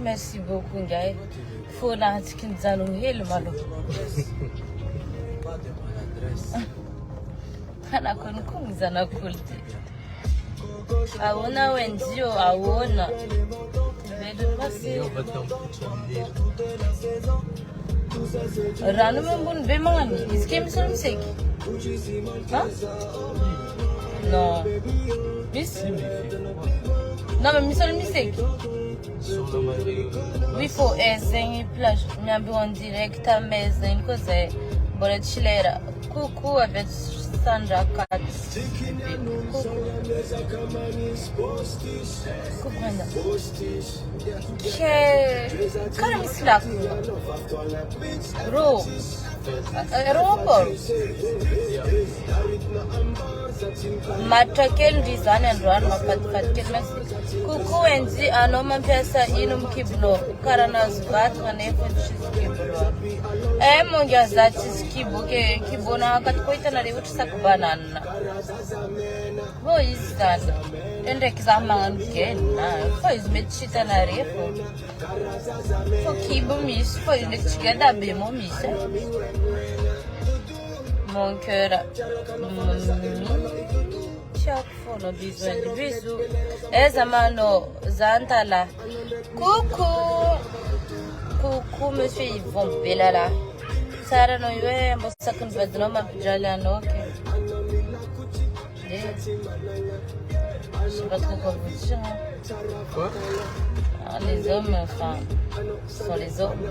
Merci beaucoup, Ngaï. Faut la tikin zalung hel malo. Kana kon kung zana kulti. Aona wenzio aona. Vedo pasi. Ranu membun bemangani. Iske misal miseki. Ha? Non. Miss? Non mais misal miseki. Oui, faut essayer plage. Mais en direct à maison, cause bolet chilera. Coucou avec Sandra Kat. Coucou. Cara me slack. Ro. Aeroport. Matrakel design and run mafatfatkel merci. Coucou Enzi anoma pesa inum kiblo. Karana zvat kanefo chiskiblo. Monga zati skibo ke kibona kat koita reut sak banana. Wo is that? Ende kizaman kenna. Foi met chita na refo. Fo kibo mis, foi met chigada bemo mis. Mon cœur. Chaque fois, on a besoin de bisous. Zamano, Zantala. Coucou. Coucou, monsieur Yvon Belala. Sarah Noye, mon second bedroom of Jalano. Je sais pas trop quoi vous dire. Quoi? Les hommes, enfin, sont les hommes.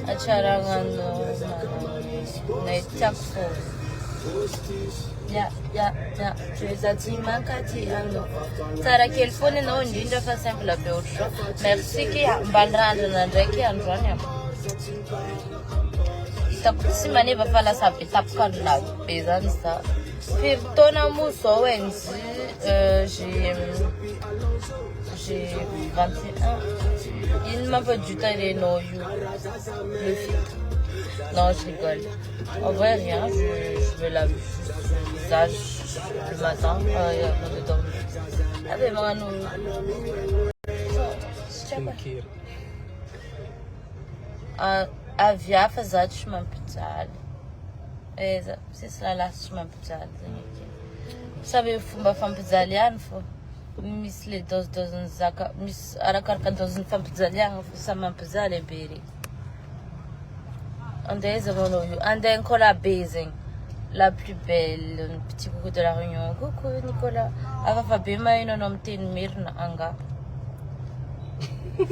Acharangano, Netako. Ya, tu es à Timankati. Sarah, quel phone est non, une fois simple la peutre. Merci qui a bandrande Nandreki and Ronia. Si mani va faire la sape, tape quand la pesanza. Firtona Mousso, j'ai 21. Il m'a pas du temps les no you. Le filtre. Non, je rigole. En vrai, rien. Je vais laver le visage le matin. Avant de dormir. Avec mon skincare. Avia fazat shumampital. C'est là shumampital. Sabe fumba fampizalian fo. Miss les dos zaka. Miss arakarka dos fampizalian fo samampizale beri. And then Nicolas Basing, la plus belle, un petit coucou de la Réunion. Coucou Nicolas. Ava Fabima une nomte une mirna anga.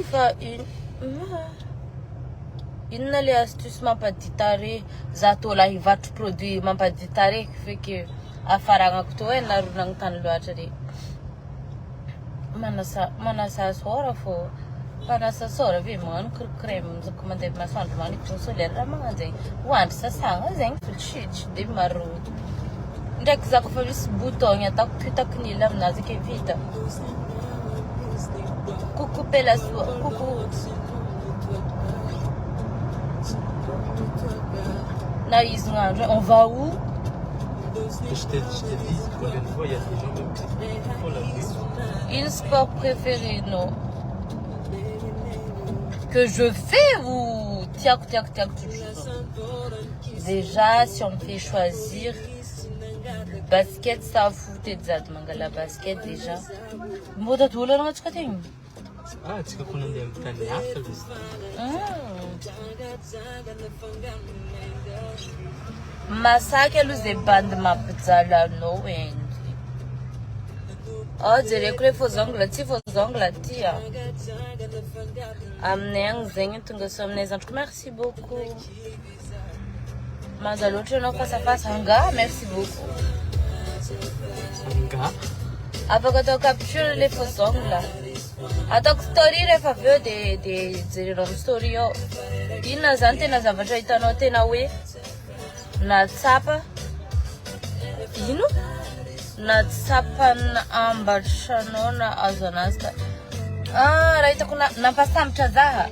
Fa une les astuces m'a pas dit taré. Zato là il va te produire m'a pas dit taré qui fait que à faranga kuto en la runang tan lo atari. Manasa sora fo. Para sa sora vi man creme za comandei mas fand man ik so le ramande want sa sanga zeng fuchich de maru ndek za ku favis bouton ya tak knila na zike vita coucou pela sua coucou na isnga on va où Je te dis, pour une fois, il y a des gens même qui font la vie. Une sport préféré, non? Que je fais ou tiak. Déjà, si on me fait choisir, basket, ça fout et la basket déjà. Moda tout le monde tu connais. Ah, tu connais un peu de Massacre les bandes ma pizza no end. Oh, dire que les faux ongles, tia. Amener zengi tunga somnes. Merci beaucoup. Mazalo, tu n'as pas face à face, Anga. Merci beaucoup. Anga. Après que tu captures les faux ongles. Attends, story les faveurs des story. Il n'a zante na zavaja itano tena we. Na tsapa. Ino? Na tsapa na ambashano na azanasta. Ah, raita kuna napasa mtazaha.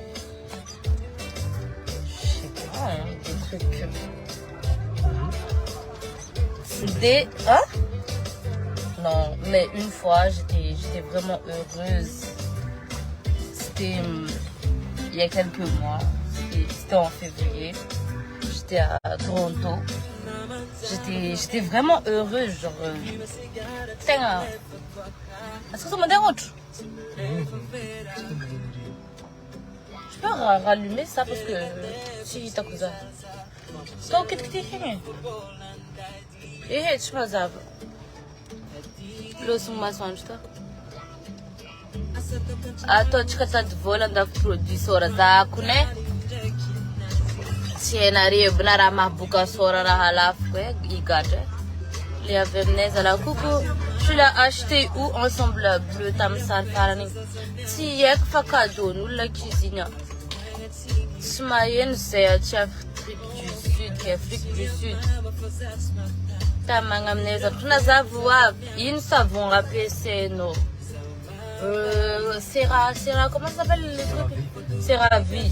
Je sais pas, des trucs. Hein? Non, mais une fois, j'étais vraiment heureuse. C'était il y a quelques mois. C'était en février. J'étais à Toronto. J'étais vraiment heureuse. Genre, est-ce que ça me dérange? Je peux rallumer ça parce que si t'as cousin. Donc, qu'est-ce que tu fais? Et je me zave. Le son m'a sonné. Ato chikata dvola nda produit sora zako ne tiena rebina raha mahaboka sora raha lafo koa igatra le avy aminay zala coucou tu l'as acheté où ensemble bleu tamin'ny sary farany tsy haiko fa cadeau-n'olona cuisine tsy maheno zay aty Afrique du Sud tamagna aminay zala nazavo avy ino savon ampiasainao comment ça s'appelle les trucs? CeraVe.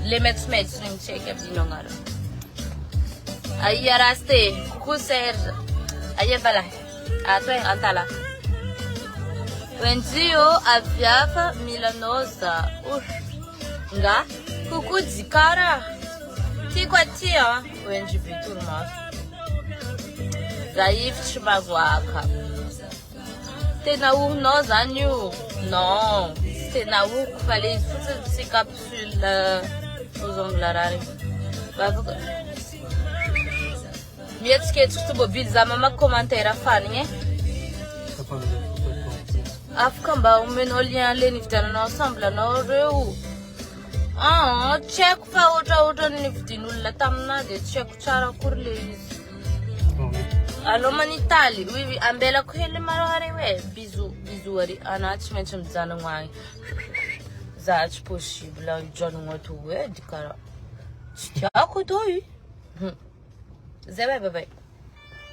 Les mets, une check à Binongara. Aïe, resté. Coucou, Serge. Aïe, bala. À toi, Antala. Wenzio, Aviafa, Milanosa. Ouf. Nga. Coucou, Zikara. Ti quoi, ti, hein? Wenji, tout le monde. Zaïf, Chibagwaka. Tena où nós anio? Non, tena où fallait toutes ces capsules aux ongles. Mieux que tu te mobiles, ça m'a commenté à Fanny. Afkamba, on met nos liens, les niftan ensemble, non, ah, check pas autre niftin, la tamna de check chara kurlis. Allô, en Italie, oui, ambela kwele marohare we, bisous, ari, anati mention mzana ngwai. Zach possible, John watu we, dikara. Chako doi. Zebe bebe.